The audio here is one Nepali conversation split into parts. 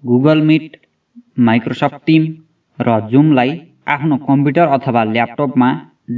गुगल मिट, माइक्रोसफ्ट टिम र जुमलाई आफ्नो कम्प्युटर अथवा ल्यापटपमा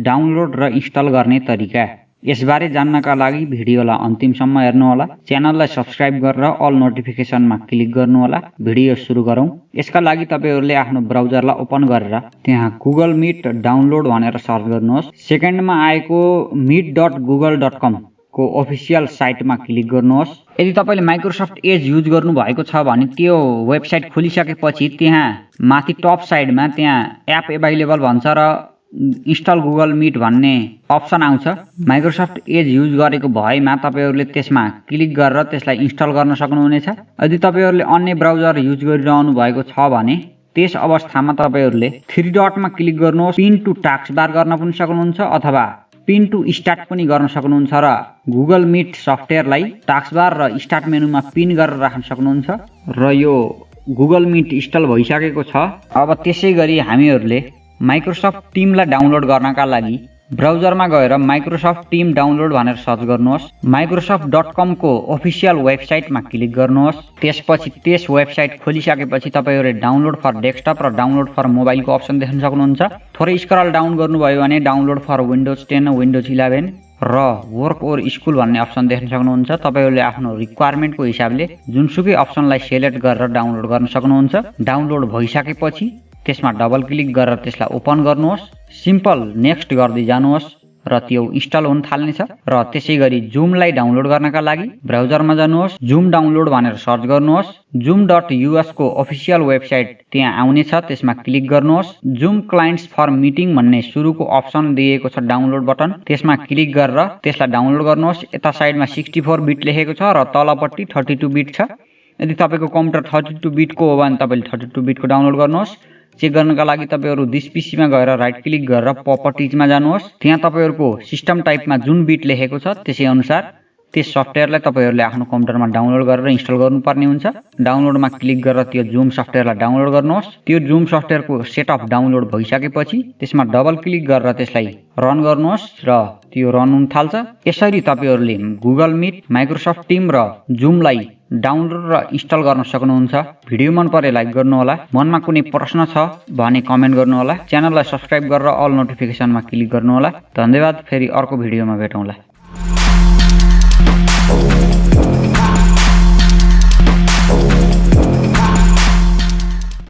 डाउनलोड र इन्स्टल गर्ने तरिका। यसबारे जान्नका लागि भिडियोलाई अन्तिमसम्म हेर्नुहोला। च्यानललाई सब्स्क्राइब गरेर अल नोटिफिकेसनमा क्लिक गर्नुहोला। भिडियो सुरु गरौँ। यसका लागि तपाईहरुले आफ्नो ब्राउजरलाई ओपन गरेर त्यहाँ गुगल मिट डाउनलोड भनेर सर्च गर्नुहोस्। सेकेन्डमा आएको meet.google.com को अफिसियल साइटमा क्लिक गर्नुहोस्। यदि तपाईले माइक्रोसफ्ट एज युज गर्नु भएको छ भने त्यो वेबसाइट खोलिसकेपछि त्यहाँ माथि टप साइडमा त्यहाँ एप अभाइलेबल भन्छ र इन्स्टल गुगल मिट भन्ने अप्सन आउँछ। माइक्रोसफ्ट एज युज गरेको भएमा तपाईहरुले त्यसमा क्लिक गरेर त्यसलाई इन्स्टल गर्न सक्नुहुनेछ। यदि तपाईहरुले अन्य ब्राउजर युज गरिरहनु भएको छ भने त्यस अवस्थामा तपाईहरुले थ्री डटमा क्लिक गर्नुहोस्। पिन टु टास्क बार गर्न पनि सक्नुहुन्छ अथवा पिन टु स्टार्ट पनि गर्न सक्नुहुन्छ र गुगल मिट सफ्टवेयरलाई टास्क बार र स्टार्ट मेनुमा पिन गरेर राख्न सक्नुहुन्छ र यो गुगल मिट इन्स्टल भइसकेको छ। अब त्यसैगरी हामीहरुले माइक्रोसफ्ट टिमलाई डाउनलोड गर्नका लागि ब्राउजरमा गएर माइक्रोसफ्ट टिम डाउनलोड भनेर सर्च गर्नुहोस्। microsoft.com को अफिसियल वेबसाइटमा क्लिक गर्नुहोस्। त्यसपछि त्यस वेबसाइट खोलिसकेपछि तपाईहरुले डाउनलोड फर डेस्कटप र डाउनलोड फर मोबाइलको अप्सन देख्न सक्नुहुन्छ। थोरै स्क्रल डाउन गर्नुभयो भने डाउनलोड फर विन्डोज 10 विन्डोज 11 र वर्क ओर स्कुल भन्ने अप्सन देख्न सक्नुहुन्छ। तपाईहरुले आफ्नो रिक्वायरमेन्टको हिसाबले जुनसुकै अप्सनलाई सिलेक्ट गरेर डाउनलोड गर्न सक्नुहुन्छ। डाउनलोड भइसकेपछि त्यसमा डबल क्लिक गरेर त्यसलाई ओपन गर्नुहोस्। सिम्पल नेक्स्ट गर्दै जानुहोस् र त्यो इन्स्टल हुन थाल्नेछ। र त्यसैगरी जुमलाई डाउनलोड गर्नका लागि ब्राउजरमा जानुहोस्। जुम डाउनलोड भनेर सर्च गर्नुहोस्। zoom.us को अफिसियल वेबसाइट त्यहाँ आउनेछ। त्यसमा क्लिक गर्नुहोस्। जुम क्लाइन्ट्स फर मिटिङ भन्ने सुरुको अप्सन दिएको छ डाउनलोड बटन, त्यसमा क्लिक गरेर त्यसलाई डाउनलोड गर्नुहोस्। यता साइडमा 64 बिट लेखेको छ र तलपट्टि 32 बिट छ। यदि तपाईको कम्प्युटर 32 बिटको हो भने तपाईले 32 बिटको डाउनलोड गर्नुहोस्। चेक गर्नका लागि तपाईहरु दिस पीसीमा गएर राइट क्लिक गरेर प्रपर्टिजमा जानुहोस्। त्यहाँ तपाईहरुको सिस्टम टाइपमा जुन बिट लेखेको छ त्यसै अनुसार त्यस सफ्टवेयरलाई तपाईहरुले आफ्नो कम्प्युटरमा डाउनलोड गरेर इन्स्टल गर्नुपर्ने हुन्छ। डाउनलोडमा क्लिक गरेर त्यो जुम सफ्टवेयरलाई डाउनलोड गर्नुहोस्। त्यो जुम सफ्टवेयरको सेटअप डाउनलोड भइसकेपछि त्यसमा डबल क्लिक गरेर त्यसलाई रन गर्नुहोस् र त्यो रन हुन थाल्छ। यसरी तपाईहरुले गुगल मिट, माइक्रोसफ्ट टिम र जुमलाई डाउनलोड र इन्स्टल गर्न सक्नुहुन्छ। भिडियो मन परे लाइक गर्नुहोला। मनमा कुनै प्रश्न छ भने कमेन्ट गर्नुहोला। च्यानललाई सब्स्क्राइब गरेर अल नोटिफिकेसनमा क्लिक गर्नुहोला। धन्यवाद। फेरि अर्को भिडियोमा भेटौँला।